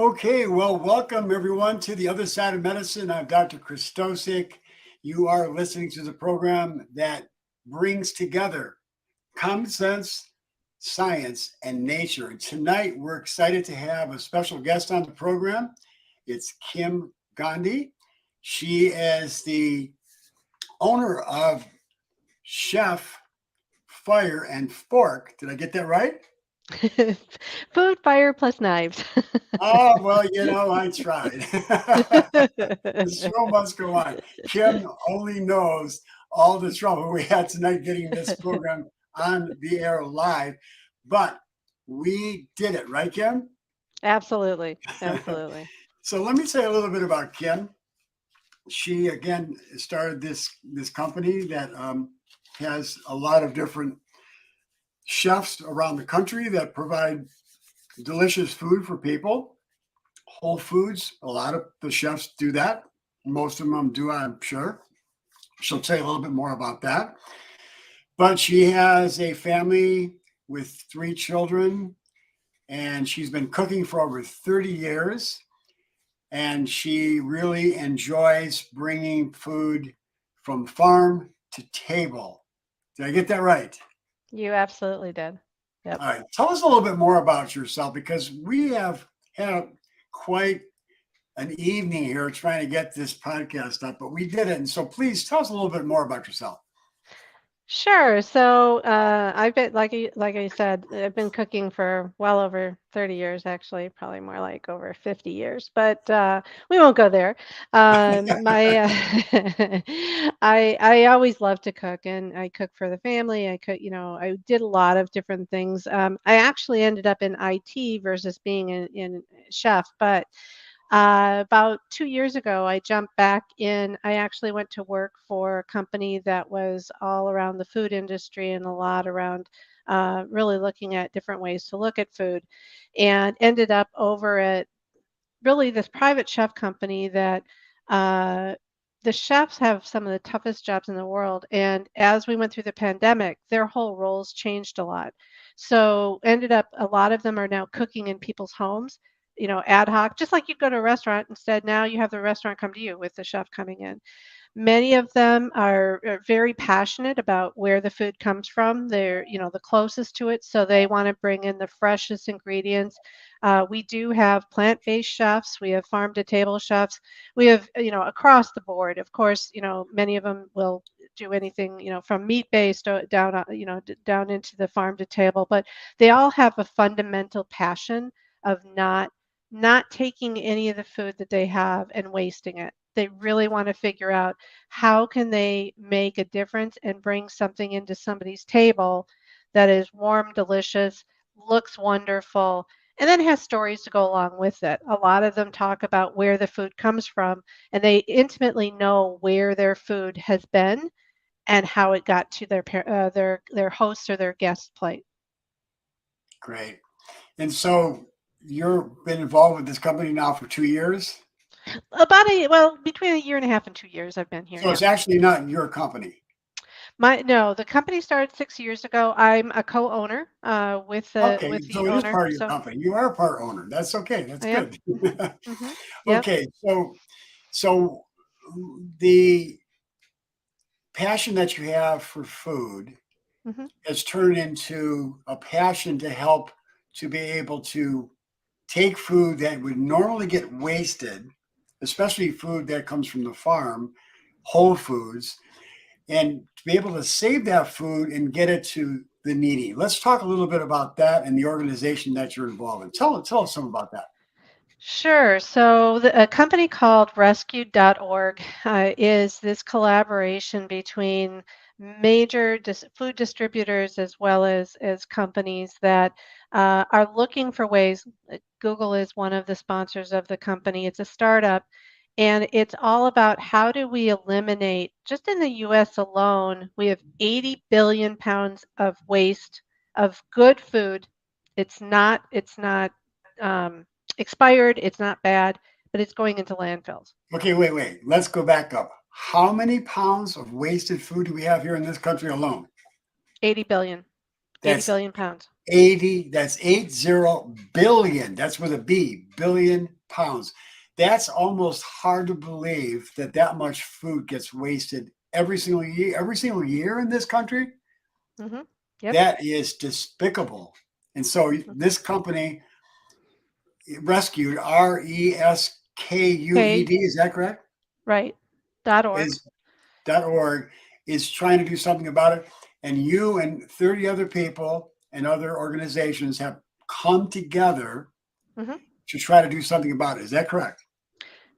Okay, well, welcome everyone to the other side of medicine. I'm Dr. Krystosik. You are listening to the program that brings together common sense, science, and nature. And tonight we're excited to have a special guest on the program. It's Ghandi. She is the owner of Chef Fire and Fork. Did I get that right? Food, fire, plus knives. Oh, well, I tried. The show must go on. Kim only knows all the trouble we had tonight getting this program on the air live, but we did it, right, Kim? Absolutely. Absolutely. So let me say a little bit about Kim. She again started this company that has a lot of different chefs around the country that provide delicious food for people. Whole Foods, a lot of the chefs do that. Most of them do, I'm sure. She'll tell you a little bit more about that. But she has a family with 3 children, and she's been cooking for over 30 years. And she really enjoys bringing food from farm to table. Did I get that right? You absolutely did. Yep. All right. Tell us a little bit more about yourself because we have had quite an evening here trying to get this podcast up, but we did it. And so please tell us a little bit more about yourself. Sure. So I've been like I said, I've been cooking for well over 30 years, actually, probably more like over 50 years, but we won't go there. My I always love to cook, and I cook for the family. I cook, I did a lot of different things. I actually ended up in IT versus being in chef, but about 2 years ago, I jumped back in. I actually went to work for a company that was all around the food industry and a lot around really looking at different ways to look at food, and ended up over at really this private chef company that uh, the chefs have some of the toughest jobs in the world. And as we went through the pandemic, their whole roles changed a lot. So ended up a lot of them are now cooking in people's homes, ad hoc, just like you go to a restaurant. Instead, now you have the restaurant come to you with the chef coming in. Many of them are very passionate about where the food comes from. They're, the closest to it, so they want to bring in the freshest ingredients. We do have plant-based chefs. We have farm-to-table chefs. We have, across the board. Of course, many of them will do anything, from meat-based down, down into the farm-to-table. But they all have a fundamental passion of not taking any of the food that they have and wasting it. They really want to figure out how can they make a difference and bring something into somebody's table that is warm, delicious, looks wonderful, and then has stories to go along with it. A lot of them talk about where the food comes from, and they intimately know where their food has been and how it got to their host or their guest plate. Great. And so you've been involved with this company now for 2 years. Between a year and a half and 2 years, I've been here. So Yeah. it's actually not your company. No, the company started 6 years ago. I'm a co-owner Okay. with the So it is owner. part of your So company. You are a part owner. That's okay. That's I am. good. Yep. Okay. So the passion that you have for food hmm has turned into a passion to help to be able to take food that would normally get wasted, especially food that comes from the farm, whole foods, and to be able to save that food and get it to the needy. Let's talk a little bit about that and the organization that you're involved in. Tell us some about that. Sure. So a company called rescue.org is this collaboration between major food distributors as well as companies that are looking for ways. Google is one of the sponsors of the company. It's a startup, and it's all about how do we eliminate, just in the US alone, we have 80 billion pounds of waste of good food. It's not um, expired, it's not bad, but it's going into landfills. Okay, wait. Let's go back up. How many pounds of wasted food do we have here in this country alone? 80 billion. 80 That's billion pounds. 80, that's 80 billion. That's with a B, billion pounds. That's almost hard to believe that that much food gets wasted every single year in this country. Hmm. Yep. That is despicable. And so this company rescued Okay. RESKUED, is that correct? Right. .org. Is .org is trying to do something about it. And you and 30 other people and other organizations have come together Hmm. to try to do something about it. Is that correct?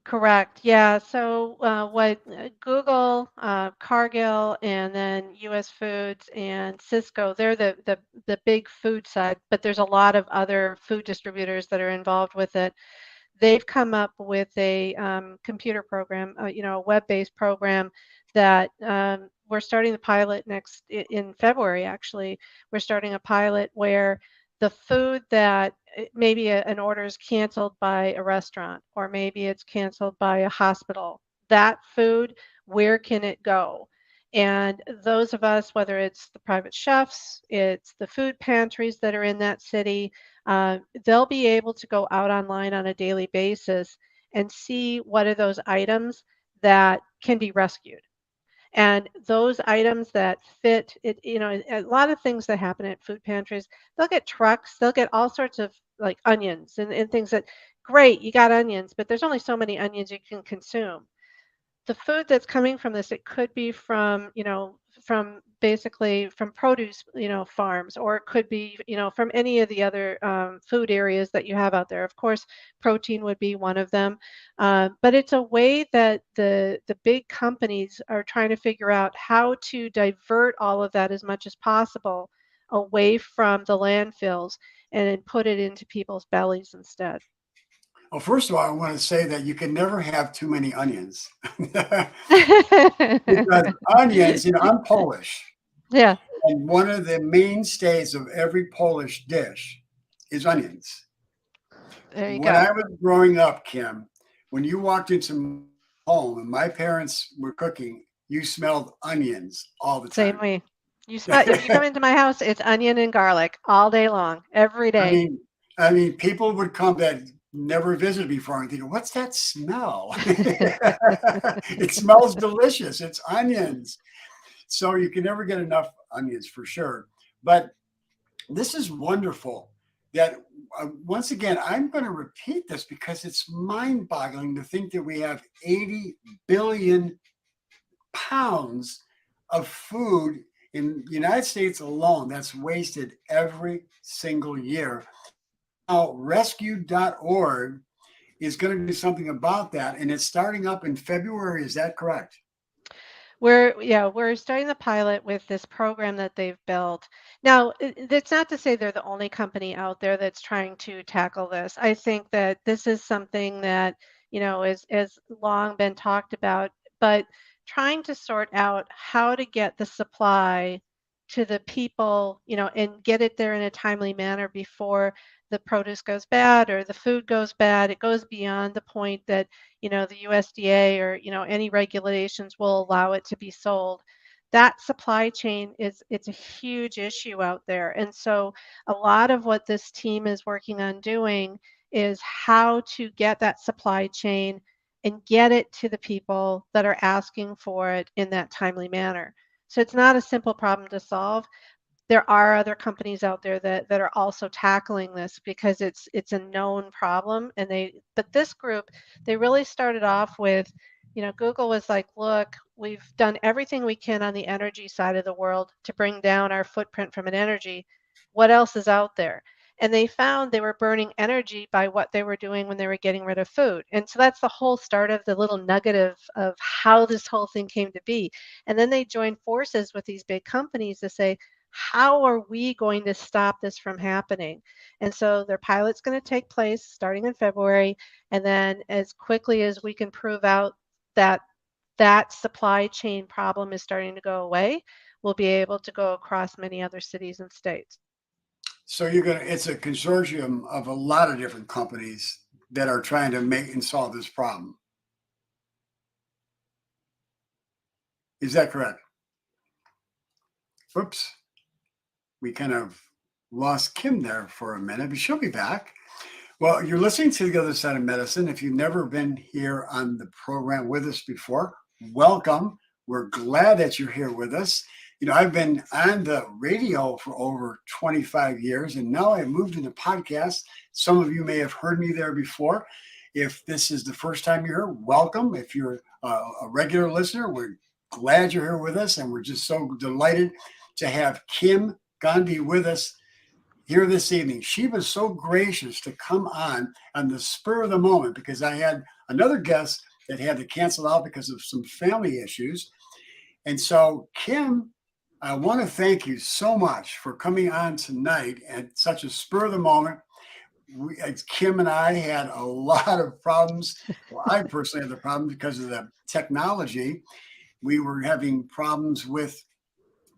Correct. Yeah. So what Google, Cargill, and then U.S. Foods and Cisco, they're the big food side, but there's a lot of other food distributors that are involved with it. They've come up with a computer program, a web-based program that we're starting the pilot in February. Actually, we're starting a pilot where the food that maybe an order is canceled by a restaurant or maybe it's canceled by a hospital. That food, where can it go? And those of us, whether it's the private chefs, it's the food pantries that are in that city, they'll be able to go out online on a daily basis and see what are those items that can be rescued. And those items that fit it, a lot of things that happen at food pantries, they'll get trucks, they'll get all sorts of like onions and things that, great, you got onions, but there's only so many onions you can consume. The food that's coming from this, it could be from, from basically from produce, farms, or it could be, from any of the other food areas that you have out there. Of course, protein would be one of them, but it's a way that the big companies are trying to figure out how to divert all of that as much as possible away from the landfills and then put it into people's bellies instead. Well, first of all, I want to say that you can never have too many onions because onions, I'm Polish, Yeah, and one of the mainstays of every Polish dish is onions. there you When go. I was growing up, Kim, when you walked into my home and my parents were cooking, you smelled onions all the Same time. way. You smell if you come into my house, it's onion and garlic all day long, every I day. mean, I mean, people would come that never visited before and think, "What's that smell?" It smells delicious. It's onions. So you can never get enough onions for sure. But this is wonderful. That once again, I'm going to repeat this because it's mind-boggling to think that we have 80 billion pounds of food in the United States alone that's wasted every single year. Now, rescue.org is going to do something about that, and it's starting up in February. Is that correct? We're starting the pilot with this program that they've built. Now, that's not to say they're the only company out there that's trying to tackle this. I think that this is something that, is long been talked about, but trying to sort out how to get the supply to the people, and get it there in a timely manner before the produce goes bad or the food goes bad. It goes beyond the point that the USDA or any regulations will allow it to be sold. That supply chain it's a huge issue out there. And so a lot of what this team is working on doing is how to get that supply chain and get it to the people that are asking for it in that timely manner. So it's not a simple problem to solve. There are other companies out there that are also tackling this because it's a known problem, and but this group, they really started off with, Google was like, look, we've done everything we can on the energy side of the world to bring down our footprint from an energy. What else is out there? And they found they were burning energy by what they were doing when they were getting rid of food. And so that's the whole start of the little nugget of how this whole thing came to be. And then they joined forces with these big companies to say, how are we going to stop this from happening? And so their pilot's going to take place starting in February. And then as quickly as we can prove out that that supply chain problem is starting to go away, we'll be able to go across many other cities and states. So it's a consortium of a lot of different companies that are trying to make and solve this problem. Is that correct? Whoops. we kind of lost Kim there for a minute, but she'll be back. Well, you're listening to The Other Side of Medicine. If you've never been here on the program with us before, welcome. We're glad that you're here with us. I've been on the radio for over 25 years, and now I've moved into podcast. Some of you may have heard me there before. If this is the first time you're here, welcome. If you're a regular listener, we're glad you're here with us, and we're just so delighted to have Kim Ghandi with us here this evening. She was so gracious to come on the spur of the moment, because I had another guest that had to cancel out because of some family issues. And so, Kim, I want to thank you so much for coming on tonight at such a spur of the moment. Kim and I had a lot of problems. Well, I personally had the problem because of the technology. We were having problems with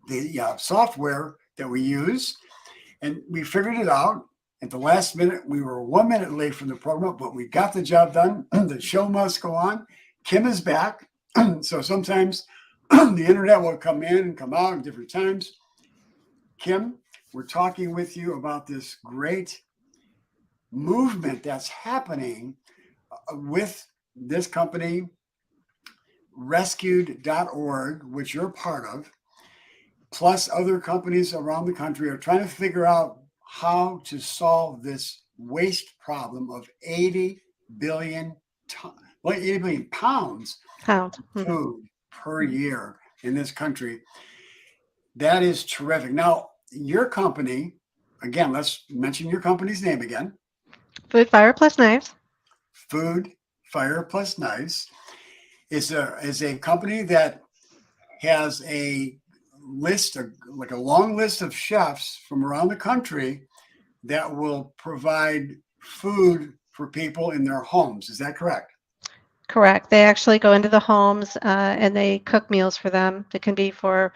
the software that we use, and we figured it out. At the last minute, we were 1 minute late from the program, but we got the job done. The show must go on. Kim is back. So sometimes the internet will come in and come out at different times. Kim, we're talking with you about this great movement that's happening with this company, rescued.org, which you're part of, plus other companies around the country are trying to figure out how to solve this waste problem of 80 billion 80 billion pounds Pound. of food per year in this country. That is terrific. Now, your company, again, let's mention your company's name again. Food, Fire Plus Knives. Food, Fire Plus Knives is a company that has a list, like a long list of chefs from around the country that will provide food for people in their homes. Is that correct? Correct. They actually go into the homes and they cook meals for them. It can be for,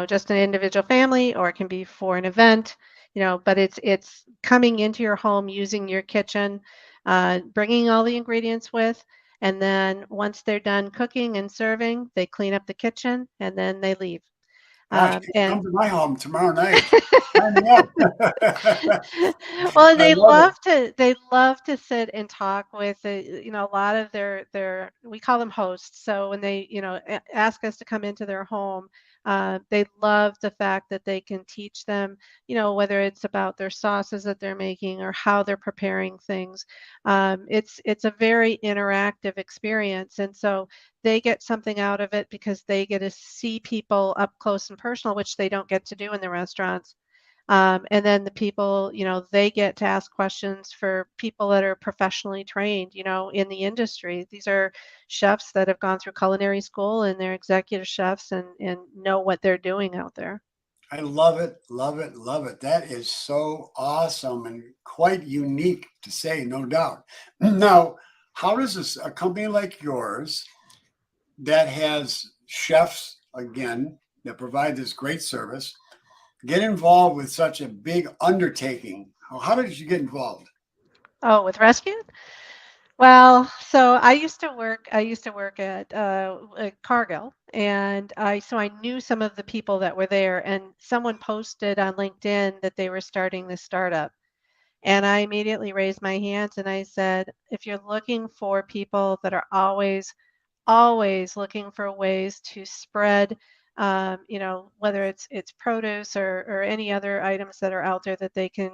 just an individual family, or it can be for an event, but it's coming into your home using your kitchen, bringing all the ingredients with, and then once they're done cooking and serving, they clean up the kitchen and then they leave. Gosh, And come to my home tomorrow night. Sign me up. well, I they love it. love to sit and talk with a lot of their we call them hosts. So when they ask us to come into their home, they love the fact that they can teach them, whether it's about their sauces that they're making or how they're preparing things. It's a very interactive experience, and so they get something out of it because they get to see people up close and personal, which they don't get to do in the restaurants. And then the people, they get to ask questions for people that are professionally trained, in the industry. These are chefs that have gone through culinary school, and they're executive chefs and know what they're doing out there. I love it, love it, love it. That is so awesome and quite unique to say, no doubt. Now, how does a company like yours that has chefs, again, that provide this great service, get involved with such a big undertaking? How did you get involved? Oh, with rescue? Well, so I used to work at Cargill, and I knew some of the people that were there, and someone posted on LinkedIn that they were starting this startup. And I immediately raised my hands and I said, if you're looking for people that are always looking for ways to spread, whether it's produce or any other items that are out there that they can,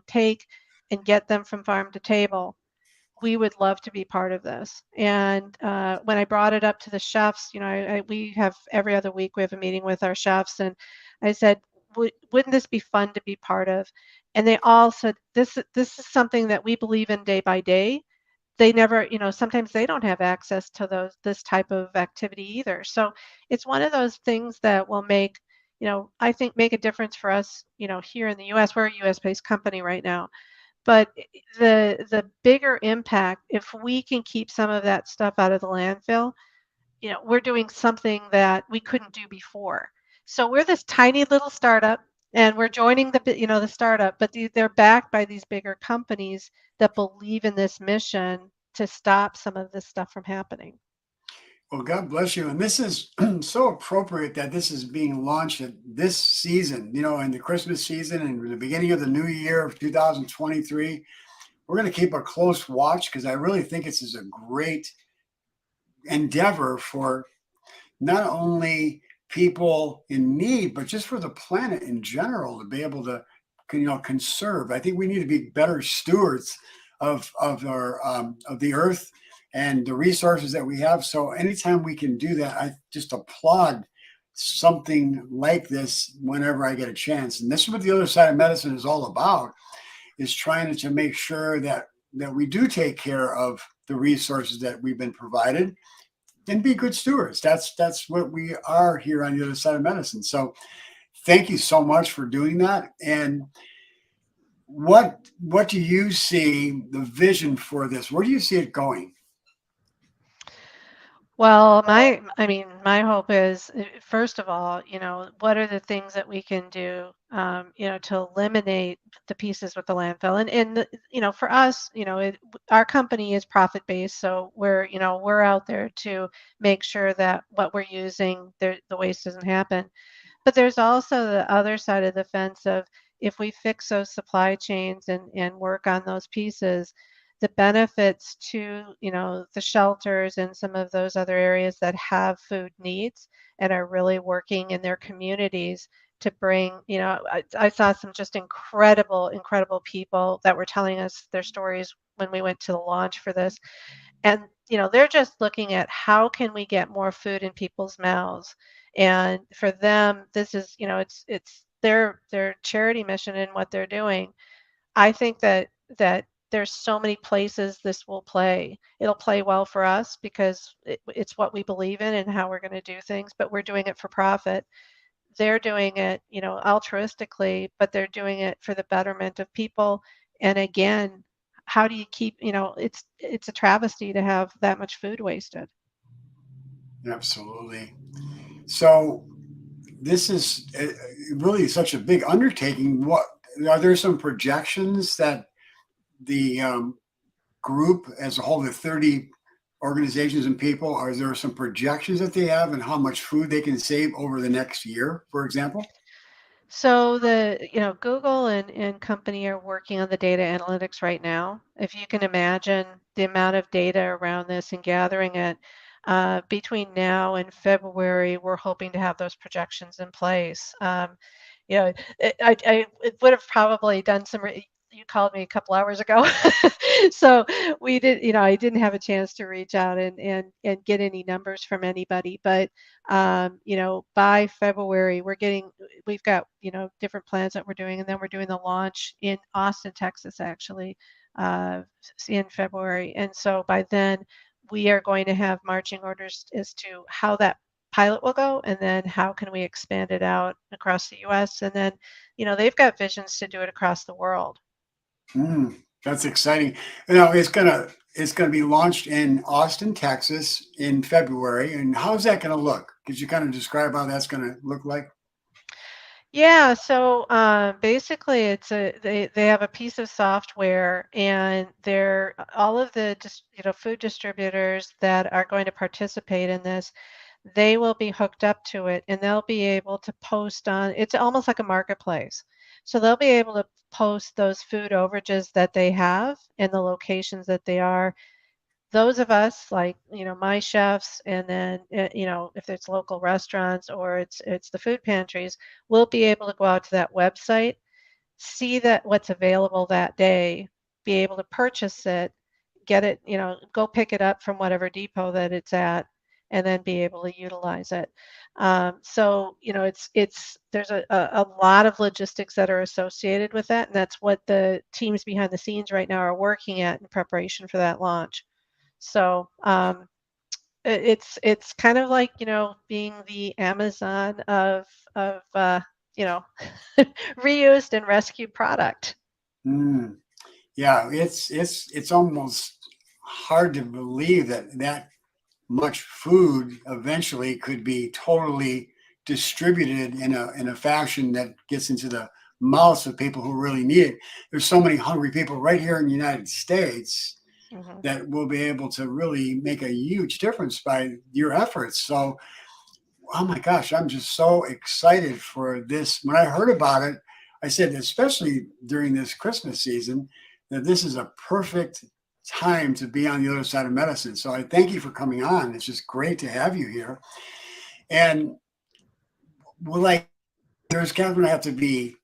take and get them from farm to table, we would love to be part of this. And when I brought it up to the chefs, we have every other week we have a meeting with our chefs, and I said, wouldn't this be fun to be part of? And they all said, this is something that we believe in day by day. They never, sometimes they don't have access to this type of activity either. So it's one of those things that will make, I think make a difference for us, here in the US. We're a US based company right now, but the bigger impact, if we can keep some of that stuff out of the landfill, we're doing something that we couldn't do before. So we're this tiny little startup, and we're joining the startup, but they're backed by these bigger companies that believe in this mission to stop some of this stuff from happening. Well, God bless you. And this is so appropriate that this is being launched at this season, in the Christmas season and the beginning of the new year of 2023. We're going to keep a close watch because I really think this is a great endeavor for not only people in need, but just for the planet in general to be able to, conserve. I think we need to be better stewards of our of the earth and the resources that we have. So anytime we can do that, I just applaud something like this whenever I get a chance. And this is what the other side of medicine is all about: is trying to make sure that we do take care of the resources that we've been provided and be good stewards. That's what we are here on the other side of medicine. So thank you so much for doing that. And what do you see the vision for this? Where do you see it going? Well, my hope is, first of all, what are the things that we can do, to eliminate the pieces with the landfill? For us, our company is profit based, so we're out there to make sure that what we're using, the waste doesn't happen. But there's also the other side of the fence of, if we fix those supply chains and work on those pieces, the benefits to, the shelters and some of those other areas that have food needs and are really working in their communities to bring, I saw some just incredible, incredible people that were telling us their stories when we went to the launch for this. And, they're just looking at how can we get more food in people's mouths. And for them, this is, it's their charity mission and what they're doing. I think that there's so many places this will play. It'll play well for us because it's what we believe in and how we're going to do things, but we're doing it for profit. They're doing it, altruistically, but they're doing it for the betterment of people. And again, how do you keep, it's a travesty to have that much food wasted. Absolutely. So this is really such a big undertaking. What are there some projections that the group as a whole, the 30 organizations and people, are there some projections that they have and how much food they can save over the next year, for example? So Google and company are working on the data analytics right now. If you can imagine the amount of data around this and gathering it, between now and February, we're hoping to have those projections in place. You know, it would have probably done some. You called me a couple hours ago, so we did. I didn't have a chance to reach out and get any numbers from anybody. But by February, we've got different plans that we're doing, and then we're doing the launch in Austin, Texas, actually, in February. And so by then, we are going to have marching orders as to how that pilot will go, and then how can we expand it out across the US, and then they've got visions to do it across the world. Mm, that's exciting. It's gonna be launched in Austin, Texas, in February. And how's that gonna look? Could you kind of describe how that's gonna look like? Yeah, so basically they have a piece of software, and they're all of the food distributors that are going to participate in this, they will be hooked up to it, and they'll be able to post on, it's almost like a marketplace. So they'll be able to post those food overages that they have and the locations that they are. Those of us, like, my chefs, and then if it's local restaurants or it's the food pantries, we'll be able to go out to that website, see that what's available that day, be able to purchase it, get it, go pick it up from whatever depot that it's at, and then be able to utilize it. So it's there's a lot of logistics that are associated with that, and that's what the teams behind the scenes right now are working at in preparation for that launch. So it's kind of like, being the Amazon of you know reused and rescued product. Mm, yeah, it's almost hard to believe that much food eventually could be totally distributed in a fashion that gets into the mouths of people who really need it. There's so many hungry people right here in the United States Mhm. that will be able to really make a huge difference by your efforts. So, oh my gosh, I'm just so excited for this. When I heard about it, I said, especially during this Christmas season, that this is a perfect time to be on the other side of medicine. So I thank you for coming on. It's just great to have you here. And will like there's going to have to be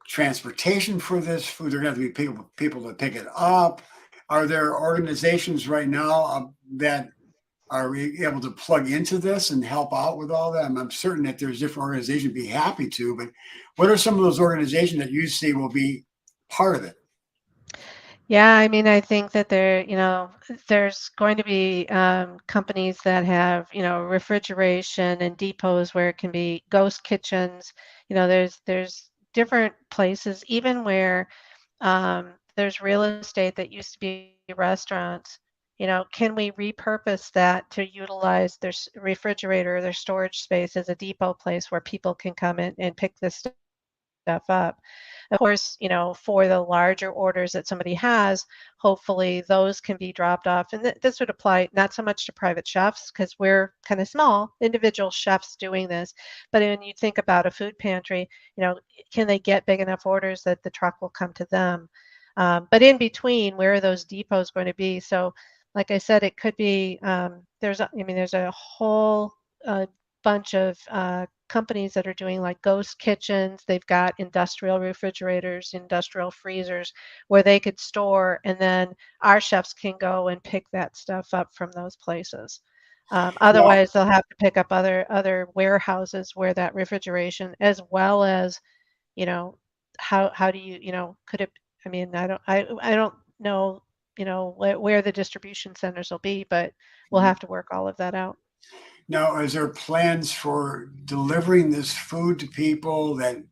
transportation for this food. There are going to have to be people to pick it up. Are there organizations right now that are we able to plug into this and help out with all that? I'm certain that there's different organizations be happy to, but what are some of those organizations that you see will be part of it? Yeah, I mean, I think that there's going to be companies that have, refrigeration and depots where it can be ghost kitchens. There's different places, even where there's real estate that used to be restaurants. Can we repurpose that to utilize their refrigerator, their storage space as a depot place where people can come in and pick this stuff up? Of course, for the larger orders that somebody has, hopefully those can be dropped off. And this would apply not so much to private chefs because we're kind of small individual chefs doing this. But when you think about a food pantry, can they get big enough orders that the truck will come to them? But in between, where are those depots going to be? So, like I said, it could be there's a whole bunch of companies that are doing like ghost kitchens. They've got industrial refrigerators, industrial freezers where they could store, and then our chefs can go and pick that stuff up from those places. Well, Otherwise, they'll have to pick up other warehouses where that refrigeration, as well as you know, how do could it? I mean, I don't know, where the distribution centers will be, but we'll have to work all of that out. now, is there plans for delivering this food to people that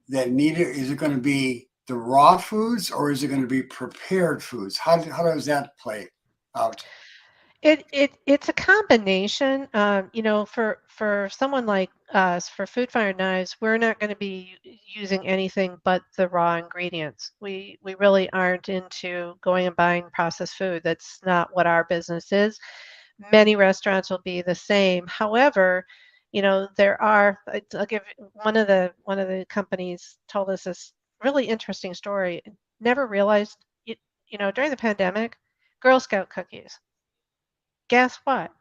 need it? Is it going to be the raw foods or is it going to be prepared foods? How does that play out? It's a combination. For someone like us, for Food Fire Knives, we're not going to be using anything but the raw ingredients. We really aren't into going and buying processed food. That's not what our business is. Many restaurants will be the same. However, I'll give one of the companies told us this really interesting story. Never realized, during the pandemic, Girl Scout cookies. Guess what?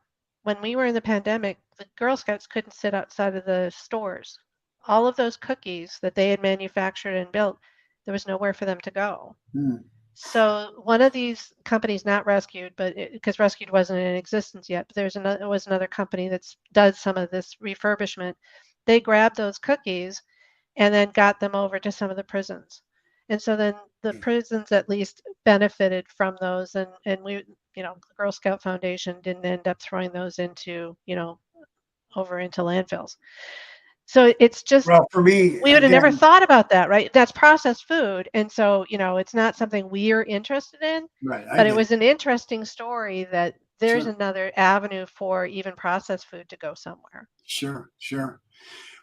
When we were in the pandemic, the Girl Scouts couldn't sit outside of the stores. All of those cookies that they had manufactured and built, there was nowhere for them to go. Hmm. So one of these companies, not Rescued, but because Rescued wasn't in existence yet, but there was another company that does some of this refurbishment. They grabbed those cookies and then got them over to some of the prisons. And so then the prisons at least benefited from those, and the Girl Scout Foundation didn't end up throwing those over into landfills. So it's just Well, for me, we would have never again, thought about that, right? That's processed food. And so, it's not something we're interested in, right, I but it get it. was an interesting story that there's Sure, another avenue for even processed food to go somewhere. sure, sure.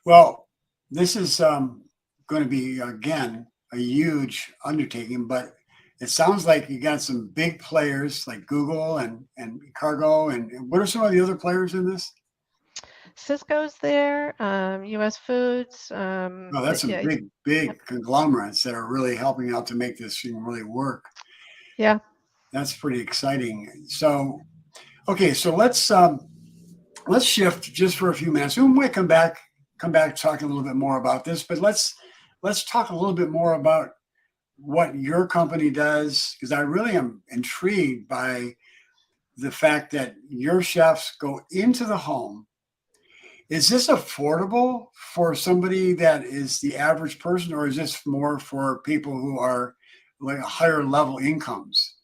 Well, this is going to be again a huge undertaking, but it sounds like you got some big players like Google and Cargo. And what are some of the other players in this? Cisco's there, US Foods, Oh, that's some yeah, big conglomerates that are really helping out to make this thing really work. yeah. That's pretty exciting. So, okay, so let's shift just for a few minutes. We might come back talking a little bit more about this, but let's talk a little bit more about what your company does because I really am intrigued by the fact that your chefs go into the home. Is this affordable for somebody that is the average person, or is this more for people who are like higher level incomes?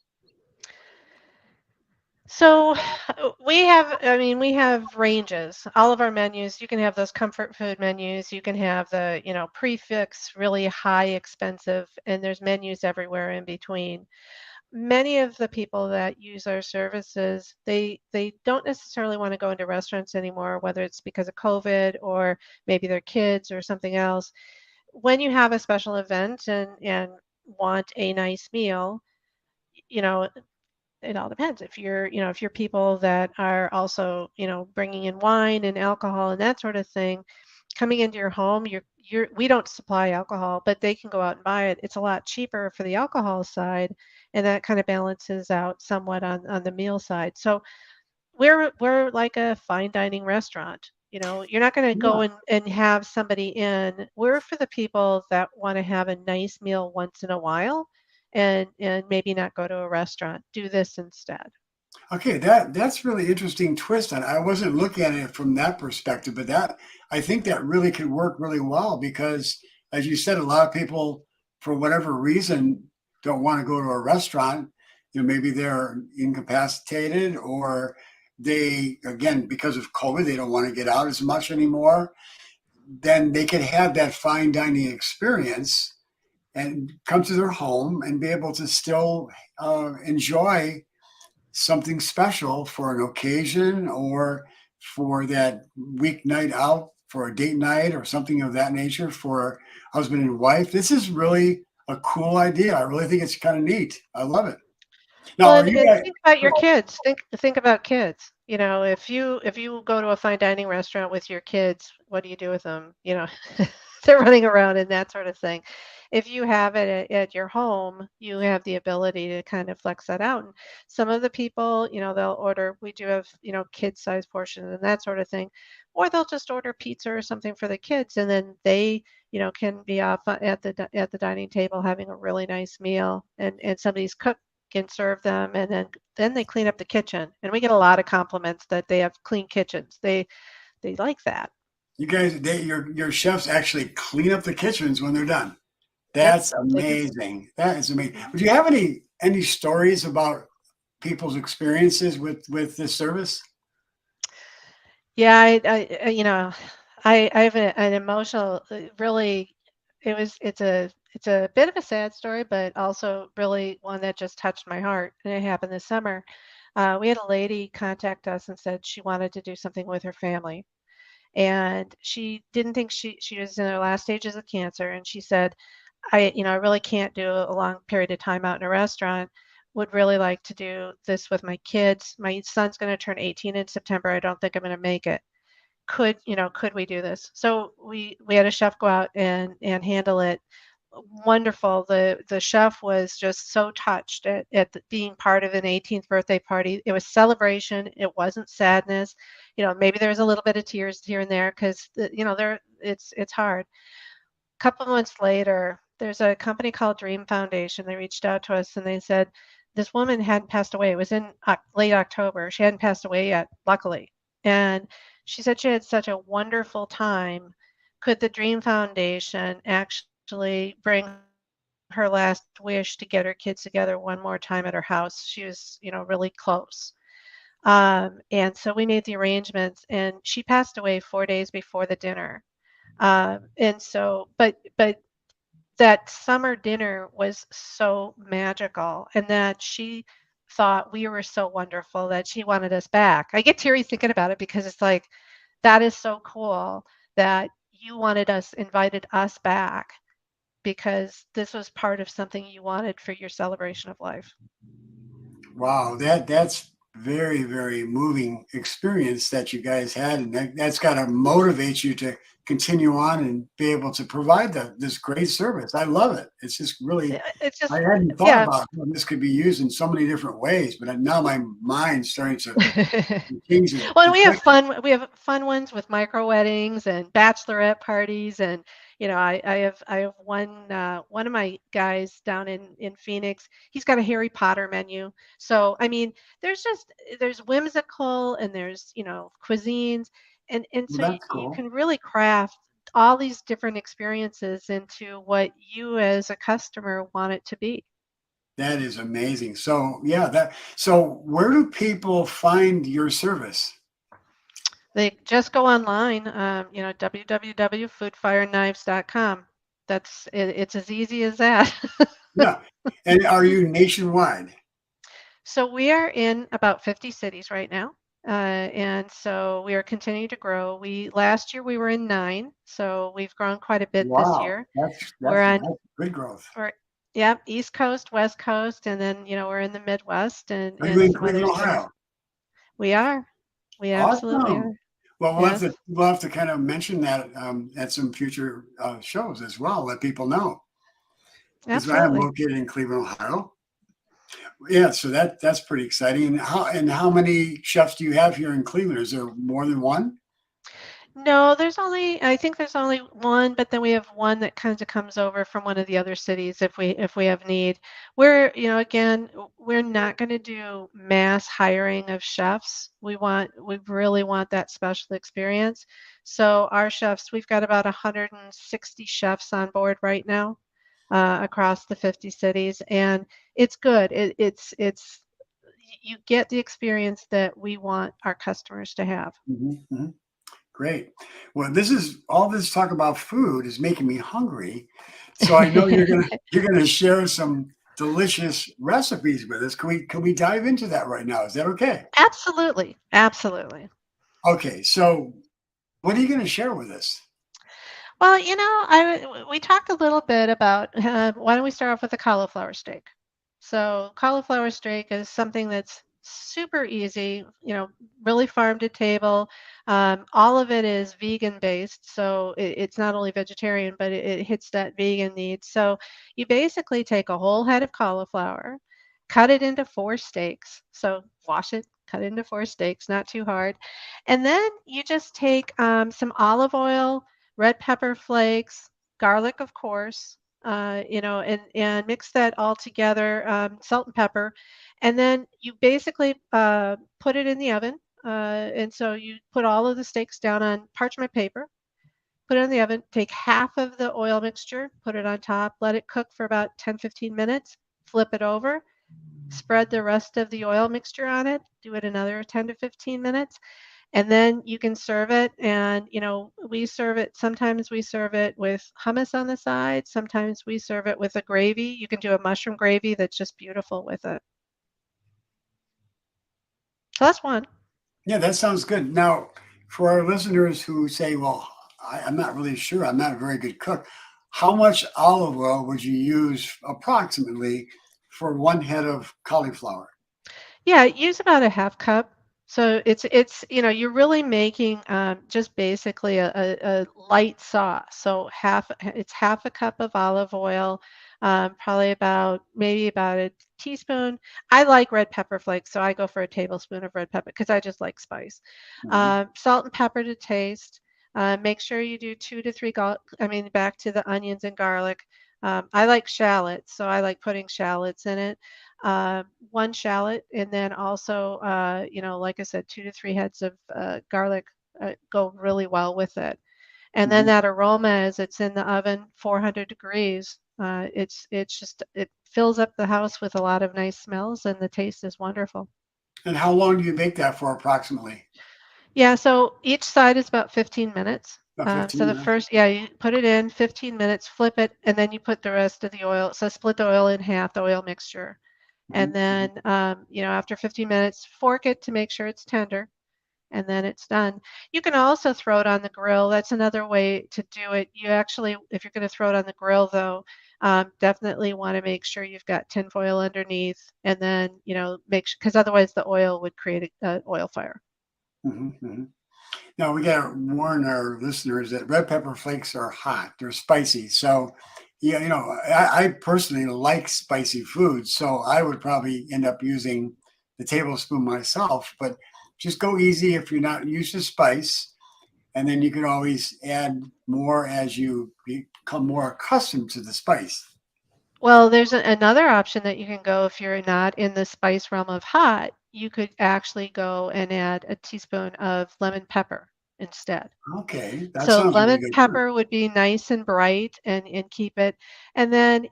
So we have ranges. All of our menus, you can have those comfort food menus, you can have the, prefix, really high expensive, and there's menus everywhere in between. Many of the people that use our services, they don't necessarily want to go into restaurants anymore, whether it's because of COVID or maybe their kids or something else. When you have a special event and want a nice meal, you know, it all depends. If you're, if you're people that are also, bringing in wine and alcohol and that sort of thing, coming into your home, we don't supply alcohol, but they can go out and buy it. It's a lot cheaper for the alcohol side, and that kind of balances out somewhat on the meal side. So we're like a fine dining restaurant. You're not going to Yeah. go and have somebody in. We're for the people that want to have a nice meal once in a while and maybe not go to a restaurant. Do this instead. Okay, that's really interesting twist on it. I wasn't looking at it from that perspective, but that I think that really could work really well because, as you said, a lot of people, for whatever reason, don't want to go to a restaurant. Maybe they're incapacitated or they, again, because of COVID, they don't want to get out as much anymore. Then they could have that fine dining experience and come to their home and be able to still enjoy something special for an occasion or for that weeknight out for a date night or something of that nature for husband and wife. This is really a cool idea. I really think it's kind of neat. I love it. Now, Well, are and, you and at, think about your kids. Think about kids. If you go to a fine dining restaurant with your kids, what do you do with them? They're running around and that sort of thing. If you have it at your home, you have the ability to kind of flex that out. And some of the people, they'll order. We do have, kid-sized portions and that sort of thing, or they'll just order pizza or something for the kids, and then they, can be off at the dining table having a really nice meal, and somebody's cooked can serve them, and then they clean up the kitchen, and we get a lot of compliments that they have clean kitchens. They like that. you guys, your chefs actually clean up the kitchens when they're done. Yep, That's they do. amazing. That is amazing. Mhm. Would you have any stories about people's experiences with this service? Yeah, I have an emotional, really, it's a bit of a sad story, but also really one that just touched my heart, and it happened this summer. We had a lady contact us and said she wanted to do something with her family, and she didn't think she was in her last stages of cancer, and she said, I really can't do a long period of time out in a restaurant. Would really like to do this with my kids. My son's going to turn 18 in September. I don't think I'm going to make it. Could we do this? So we had a chef go out and handle it. Wonderful. The chef was just so touched at being part of an 18th birthday party. It was celebration. It wasn't sadness. Maybe there was a little bit of tears here and there because there it's hard. Couple months later, there's a company called Dream Foundation. They reached out to us and they said this woman hadn't passed away. It was in late October. She hadn't passed away yet, luckily. And she said she had such a wonderful time. Could the Dream Foundation actually bring her last wish to get her kids together one more time at her house? She was, really close. And so we made the arrangements, and she passed away 4 days before the dinner. And so, but that summer dinner was so magical, and that she thought we were so wonderful that she wanted us back. I get teary thinking about it because it's like, that is so cool that you invited us back because this was part of something you wanted for your celebration of life. Wow, that's very, very moving experience that you guys had, and that's got to motivate you to continue on and be able to provide this great service. I love it. It's just really, It's I just, hadn't thought yeah. about how this could be used in so many different ways, but now my mind's starting to change it. Well, and we have fun ones with micro weddings and bachelorette parties, and I have one of my guys down in Phoenix. He's got a Harry Potter menu. So I mean, there's whimsical and there's cuisines, and Well, so you, that's you cool. can really craft all these different experiences into what you as a customer want it to be. That is amazing. So yeah, so where do people find your service? They just go online, www.foodfireknives.com. It's as easy as that. Yeah. And are you nationwide? So we are in about 50 cities right now. And so we are continuing to grow. Last year we were in 9, so we've grown quite a bit this Wow. year. That's We're that's on that's good growth. we're Yep, East Coast, West Coast, and then, we're in the Midwest and Are you in some other Cleveland, cities. Ohio? We are. We absolutely Awesome. are. Well, Yes, we'll have to kind of mention that at some future shows as well. Let people know because I am absolutely. located in Cleveland, Ohio. Yeah, so that's pretty exciting. And how many chefs do you have here in Cleveland? Is there more than one? No, I think there's only one, but then we have one that kind of comes over from one of the other cities if we have need. Again, we're not going to do mass hiring of chefs. We really want that special experience. So our chefs, we've got about 160 chefs on board right now, across the 50 cities, and it's good. You get the experience that we want our customers to have. Hmm. Great. Well, this is all this talk about food is making me hungry. So I know you're gonna share some delicious recipes with us. Can we dive into that right now? Is that okay? Absolutely, absolutely. Okay. So what are you gonna share with us? Well, we talked a little bit about, why don't we start off with the cauliflower steak? So, cauliflower steak is something that's super easy, really farm to table. All of it is vegan based, so it's not only vegetarian, but it hits that vegan need. So, you basically take a whole head of cauliflower, cut it into four steaks. So, wash it, cut it into four steaks, not too hard. And then you just take some olive oil, red pepper flakes, garlic, of course, and mix that all together, salt and pepper, and then you basically put it in the oven. And so you put all of the steaks down on parchment paper, put it in the oven, take half of the oil mixture, put it on top, let it cook for about 10-15 minutes, flip it over, spread the rest of the oil mixture on it, do it another 10 to 15 minutes, and then you can serve it. And, sometimes we serve it with hummus on the side. Sometimes we serve it with a gravy. You can do a mushroom gravy that's just beautiful with it. So that's one. Yeah, that sounds good. Now, for our listeners who say, "Well, I'm not really sure. I'm not a very good cook," how much olive oil would you use approximately for one head of cauliflower? Yeah, use about a half cup. So you're really making just basically a light sauce. So it's half a cup of olive oil, probably maybe about a teaspoon. I like red pepper flakes, so I go for a tablespoon of red pepper because I just like spice. Mhm. Salt and pepper to taste. Make sure you do 2 to 3 I mean, back to the onions and garlic. I like shallots, so I like putting shallots in it. One shallot, and then also, like I said, 2 to 3 heads of garlic go really well with it. And then Mhm. that aroma as it's in the oven, 400 degrees, it fills up the house with a lot of nice smells, and the taste is wonderful. And how long do you bake that for approximately? Yeah, so each side is about 15 minutes. About So 15 the minutes? first, yeah, you put it in 15 minutes, flip it, and then you put the rest of the oil. So split the oil in half, the oil mixture. And Mhm, mhm. then, after 15 minutes, fork it to make sure it's tender, and then it's done. You can also throw it on the grill. That's another way to do it. You actually, if you're going to throw it on the grill, though, definitely want to make sure you've got tinfoil underneath, and then, make sure, because otherwise the oil would create a oil fire. Mhm, mhm. Now we got to warn our listeners that red pepper flakes are hot. They're spicy. So, yeah, I personally like spicy food, so I would probably end up using the tablespoon myself. But just go easy if you're not used to spice, and then you can always add more as you become more accustomed to the spice. Well, there's another option that you can go if you're not in the spice realm of hot. You could actually go and add a teaspoon of lemon pepper instead. Okay, that So sounds really lemon good too. pepper would be nice and bright and keep it. And then,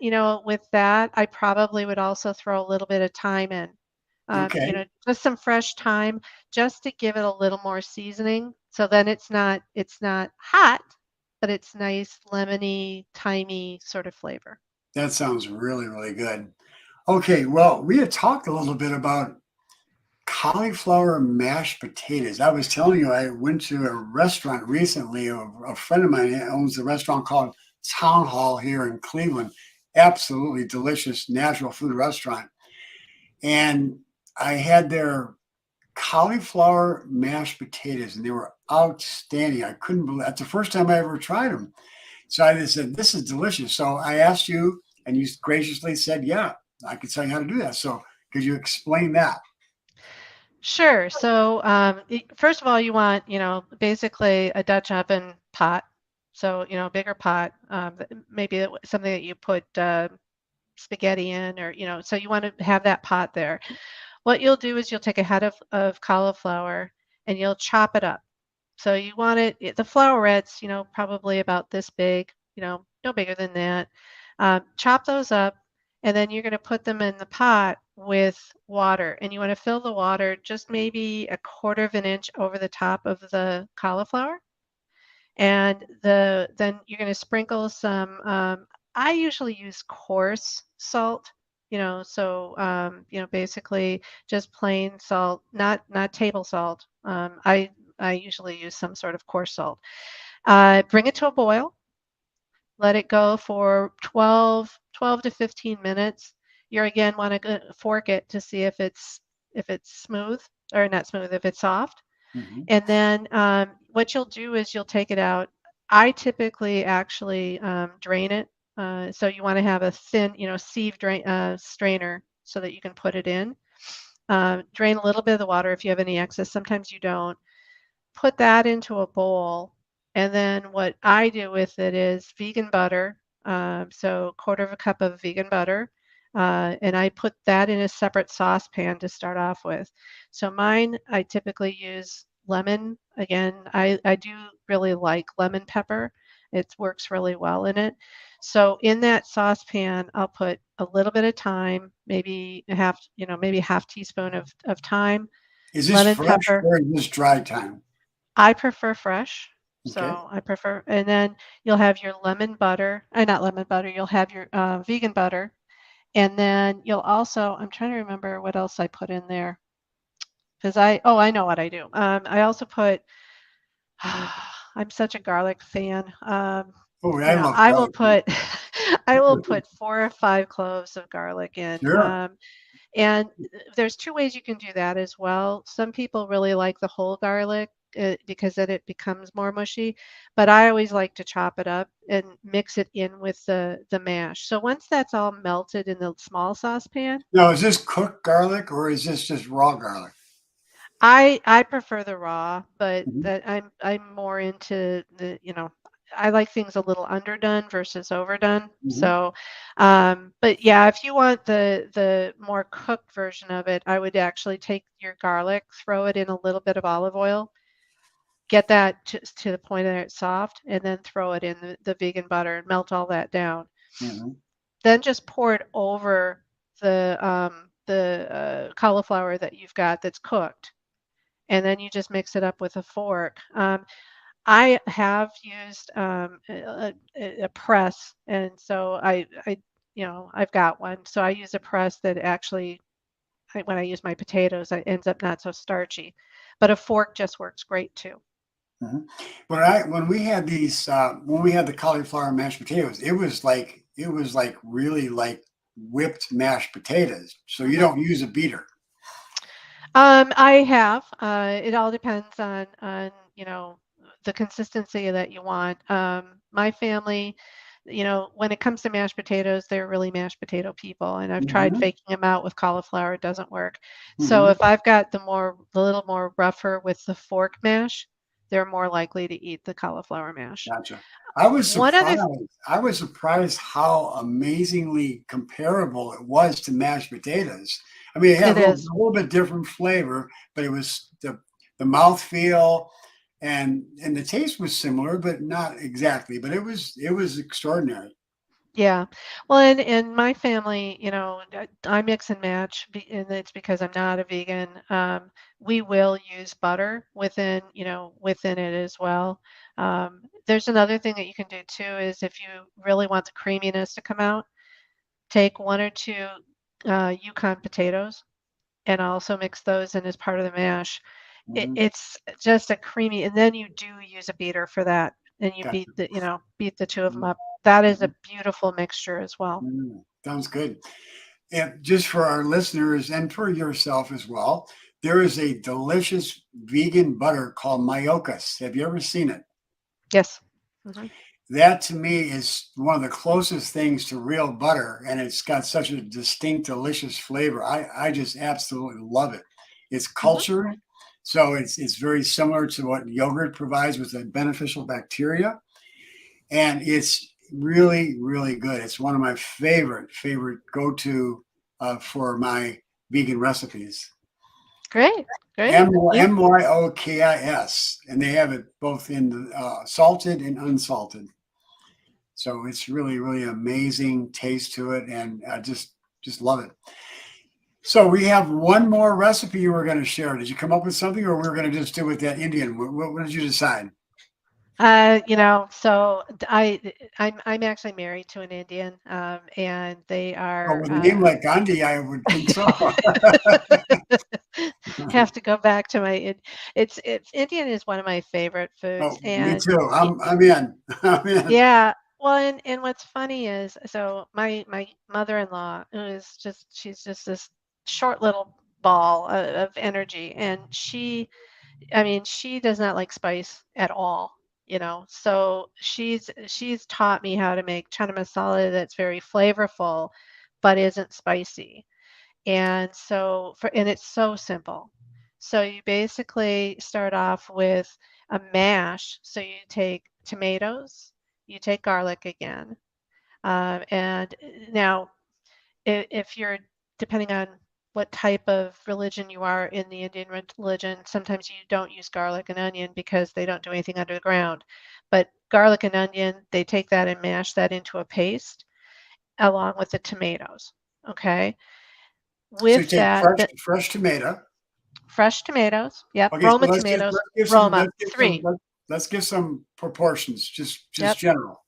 with that, I probably would also throw a little bit of thyme in. Okay, Just some fresh thyme just to give it a little more seasoning. So then it's not hot, but it's nice lemony, thymy sort of flavor. that sounds really, really good. Okay, well, we had talked a little bit about cauliflower mashed potatoes. I was telling you, I went to a restaurant recently. A friend of mine owns a restaurant called Town Hall here in Cleveland, absolutely delicious natural food restaurant. And I had their cauliflower mashed potatoes, and they were outstanding. I couldn't believe that's the first time I ever tried them. So I just said, "This is delicious." So I asked you, and you graciously said, "Yeah, I could tell you how to do that." So could you explain that? Sure. So, first of all, you want, basically a Dutch oven pot. So, bigger pot, maybe something that you put spaghetti in, or, so you want to have that pot there. What you'll do is you'll take a head of cauliflower and you'll chop it up. So you want the flowerets, probably about this big, no bigger than that. Chop those up, and then you're going to put them in the pot with water. And you want to fill the water just maybe a quarter of an inch over the top of the cauliflower. And then you're going to sprinkle some, I usually use coarse salt, so basically just plain salt, not table salt. I usually use some sort of coarse salt. Bring it to a boil. Let it go for 12 to 15 minutes. You again want to fork it to see if it's smooth, or not smooth, if it's soft. Mhm. And then what you'll do is you'll take it out. I typically actually drain it. So you want to have a thin, sieve strainer so that you can put it in. Drain a little bit of the water if you have any excess. Sometimes you don't. Put that into a bowl. And then what I do with it is vegan butter. So quarter of a cup of vegan butter. And I put that in a separate saucepan to start off with. So mine, I typically use lemon. Again, I do really like lemon pepper. It works really well in it. So in that saucepan, I'll put a little bit of thyme, maybe a half teaspoon of thyme, Is this lemon fresh pepper. or is this dry time? I prefer fresh, Okay. so I prefer, and then you'll have your lemon butter, not lemon butter, you'll have your vegan butter, and then you'll also, I'm trying to remember what else I put in there, because I know what I do. I also put, I'm such a garlic fan. Oh, I love I will garlic. put, I will put 4 or 5 cloves of garlic in. Sure. And there's two ways you can do that as well. Some people really like the whole garlic because then it becomes more mushy, but I always like to chop it up and mix it in with the mash. So once that's all melted in the small saucepan, Now, is this cooked garlic or is this just raw garlic? I prefer the raw, but Mhm. that I'm more into I like things a little underdone versus overdone. Mhm. So, but yeah, if you want the more cooked version of it, I would actually take your garlic, throw it in a little bit of olive oil, get that to the point that it's soft, and then throw it in the vegan butter and melt all that down. Mhm. Then just pour it over the cauliflower that you've got that's cooked, and then you just mix it up with a fork. I have used a press, and so I've got one. So I use a press that actually, when I use my potatoes, it ends up not so starchy. But a fork just works great too. Mhm. When we had the cauliflower mashed potatoes, it was like really like whipped mashed potatoes. So you Mhm. don't use a beater. I have. It all depends on the consistency that you want. My family, when it comes to mashed potatoes, they're really mashed potato people, and I've tried Mhm. faking them out with cauliflower. It doesn't work. So Mhm. if I've got the little more rougher with the fork mash, they're more likely to eat the cauliflower mash. Gotcha. I was One other, surprised. I was surprised how amazingly comparable it was to mashed potatoes. I mean, it had it a little, is. a little bit different flavor, but it was the mouthfeel and the taste was similar, but not exactly. But it was extraordinary. Yeah. Well, in my family, I mix and match, and it's because I'm not a vegan. We will use butter within it as well. There's another thing that you can do too is if you really want the creaminess to come out, take one or two Yukon potatoes and also mix those in as part of the mash. Mhm. It's just a creamy, and then you do use a beater for that, and you Gotcha. beat the two of them Mhm. up. that is a beautiful mixture as well. Sounds good. And just for our listeners and for yourself as well, there is a delicious vegan butter called Mayokas. Have you ever seen it? Yes. Mhm. That to me is one of the closest things to real butter, and it's got such a distinct, delicious flavor. I just absolutely love it. It's Mhm. cultured, so it's very similar to what yogurt provides with the beneficial bacteria, and it's really really good. It's one of my favorite go to for my vegan recipes. Great. Great. Yeah. Myokis, and they have it both in the salted and unsalted. So it's really, really amazing taste to it, and I just love it. So we have one more recipe you were going to share. Did you come up with something, or we are going to just do with that Indian? What did you decide? So I'm actually married to an Indian, and they Oh, are with a name like Gandhi, I would think so. have to go back to it's Indian is one of my favorite foods, Oh, me and too. I'm in. I'm in. yeah. Well, and what's funny is, so my mother-in-law is she's just this short little ball of energy, and I mean, she does not like spice at all, you know. So she's taught me how to make chana masala that's very flavorful, but isn't spicy. And it's so simple. So you basically start off with a mash. So you take tomatoes, you take garlic again, and now if you're depending on what type of religion you are in the Indian religion, sometimes you don't use garlic and onion because they don't do anything under the ground. But garlic and onion, they take that and mash that into a paste along with the tomatoes. Okay. So you With take that, fresh tomato. fresh tomatoes. Yep. Okay, so Roma tomatoes. let's Roma, give some 3. let's give some proportions, just Yep. general.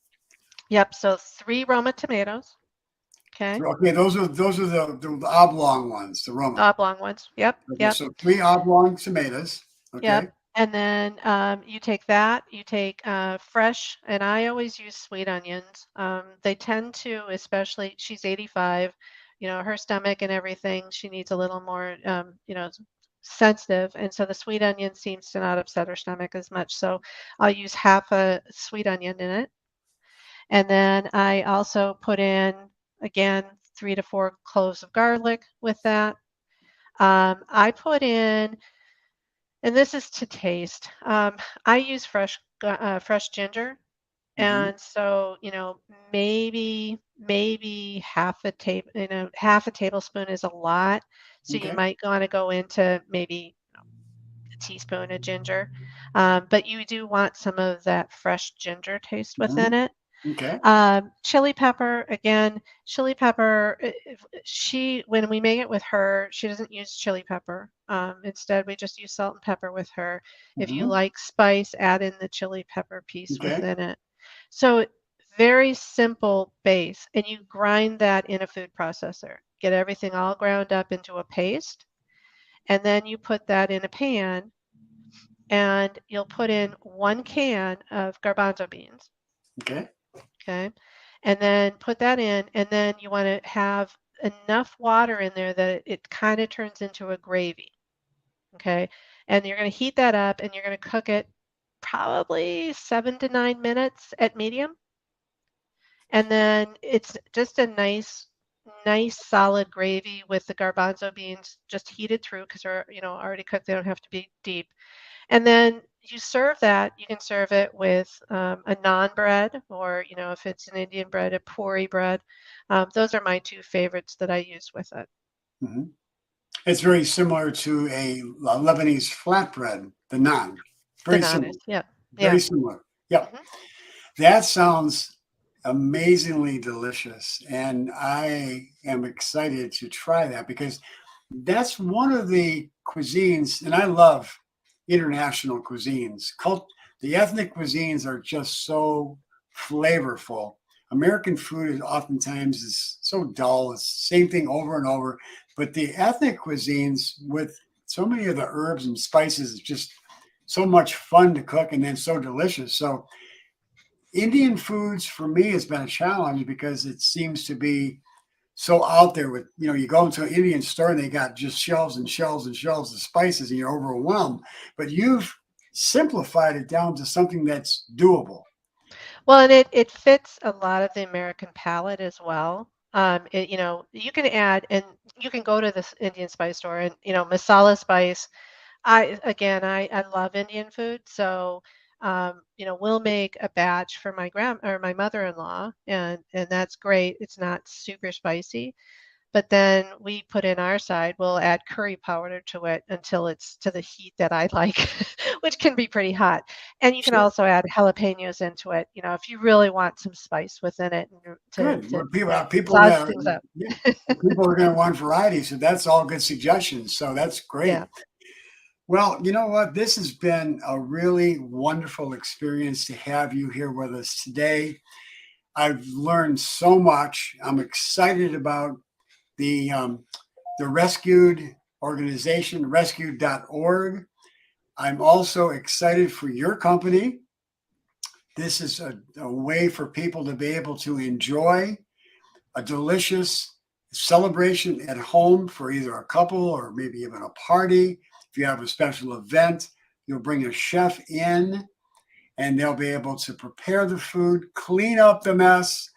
Yep. So 3 Roma tomatoes. Okay. Okay, those are the oblong ones, the Roma. Oblong ones. Yep. Okay, Yep. so 3 oblong tomatoes. Yep. Okay. And then you take that, you take fresh, and I always use sweet onions. They tend to, especially, she's 85, her stomach and everything, she needs a little more, sensitive. And so the sweet onion seems to not upset her stomach as much. So I'll use half a sweet onion in it. And then I also put in, again, 3 to 4 cloves of garlic with that. I put in, and this is to taste. I use fresh ginger, Hmm. and so maybe half a tablespoon is a lot. So you Okay. might want to go into maybe a teaspoon of ginger, but you do want some of that fresh ginger taste Hmm. within it. Okay. Chili pepper, again, chili pepper, when we make it with her, she doesn't use chili pepper. Instead, we just use salt and pepper with her. If you Hmm. like spice, add in the chili pepper piece Okay. within it. So very simple base, and you grind that in a food processor. Get everything all ground up into a paste, and then you put that in a pan, and you'll put in 1 can of garbanzo beans. Okay. Okay. And then put that in, and then you want to have enough water in there that it kind of turns into a gravy. Okay. And you're going to heat that up and you're going to cook it probably 7 to 9 minutes at medium. And then it's just a nice solid gravy with the garbanzo beans just heated through because they're, already cooked. They don't have to be deep. And then you serve that. You can serve it with a naan bread, or if it's an Indian bread, a puri bread. Those are my 2 favorites that I use with it. Hmm. It's very similar to a Lebanese flatbread, the naan. The Very naan similar. is, yeah, Very yeah. similar. Yep. Hmm. That sounds amazingly delicious, and I am excited to try that because that's one of the cuisines, and I love international cuisines. The ethnic cuisines are just so flavorful. American food is oftentimes is so dull. It's the same thing over and over. But the ethnic cuisines with so many of the herbs and spices is just so much fun to cook and then so delicious. So Indian foods for me has been a challenge because it seems to be so out there with, you go into an Indian store and they got just shelves and shelves and shelves of spices and you're overwhelmed. But you've simplified it down to something that's doable. Well, and it fits a lot of the American palate as well. You can add, and you can go to this Indian spice store and, masala spice. I love Indian food, so we'll make a batch for my grand or my mother-in-law, and that's great. It's not super spicy, but then we put in our side, we'll add curry powder to it until it's to the heat that I like, which can be pretty hot. And you can Sure. also add jalapenos into it, if you really want some spice within it and Good. Well, people sauce that things up. yeah, people are going to want variety, so that's all good suggestions. So that's great. Yeah. Well, you know what? This has been a really wonderful experience to have you here with us today. I've learned so much. I'm excited about the um, the rescued organization, rescued.org. I'm also excited for your company. This is a way for people to be able to enjoy a delicious celebration at home for either a couple or maybe even a party. If you have a special event, you'll bring a chef in and they'll be able to prepare the food, clean up the mess,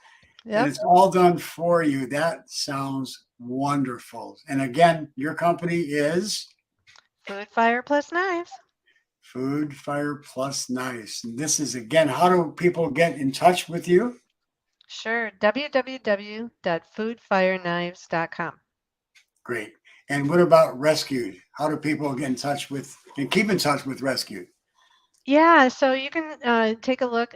and Yep. it's all done for you. That sounds wonderful. And again, your company is Food, fire plus knives. Food Fire Plus Nice. And this is again, how do people get in touch with you? Sure. www.foodfireknives.com. Great. And what about Rescued? How do people get in touch with and keep in touch with Rescued? Yeah, so you can take a look.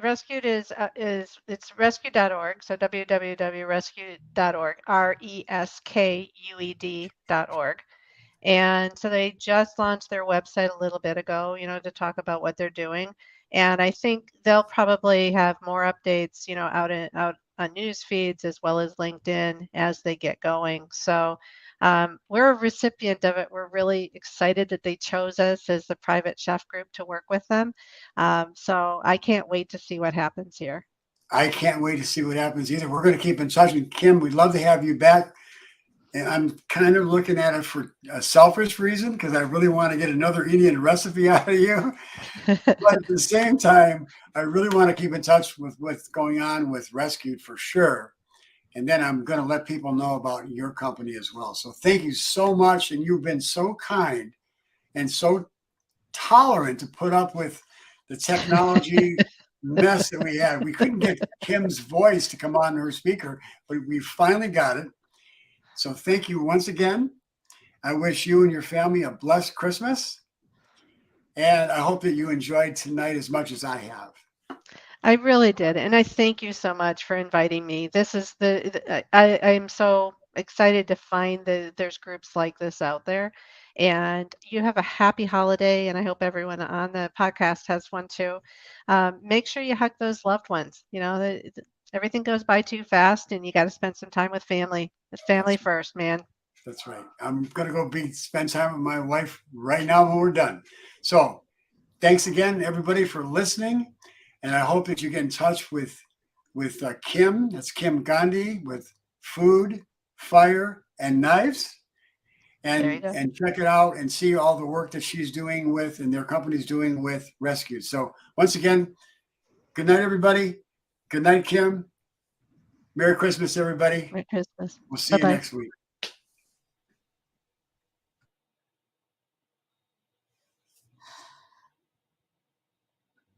Rescued is it's rescue.org, so www.rescued.org, reskued.org. And so they just launched their website a little bit ago, to talk about what they're doing. And I think they'll probably have more updates, out on news feeds as well as LinkedIn as they get going. So we're a recipient of it. We're really excited that they chose us as the private chef group to work with them. So I can't wait to see what happens here. I can't wait to see what happens either. We're going to keep in touch. And Kim, we'd love to have you back. And I'm kind of looking at it for a selfish reason because I really want to get another Indian recipe out of you. But at the same time, I really want to keep in touch with what's going on with Rescued for sure. And then I'm going to let people know about your company as well. So thank you so much. And you've been so kind and so tolerant to put up with the technology mess that we had. We couldn't get Kim's voice to come on her speaker, but we finally got it. So thank you once again. I wish you and your family a blessed Christmas. And I hope that you enjoyed tonight as much as I have. I really did, and I thank you so much for inviting me. This is I'm so excited to find that there's groups like this out there, and you have a happy holiday, and I hope everyone on the podcast has one too. Make sure you hug those loved ones. Everything goes by too fast, and you got to spend some time with family. It's family That's first, man. that's right. I'm gonna go spend time with my wife right now when we're done. So thanks again, everybody, for listening. And I hope that you get in touch with Kim. That's Kim Ghandi with Food, Fire, and Knives, There you and go. check it out and see all the work that she's doing with and their company's doing with Rescue. So once again, good night, everybody. Good night, Kim. Merry Christmas, everybody. Merry Christmas. We'll see Bye you bye. next week.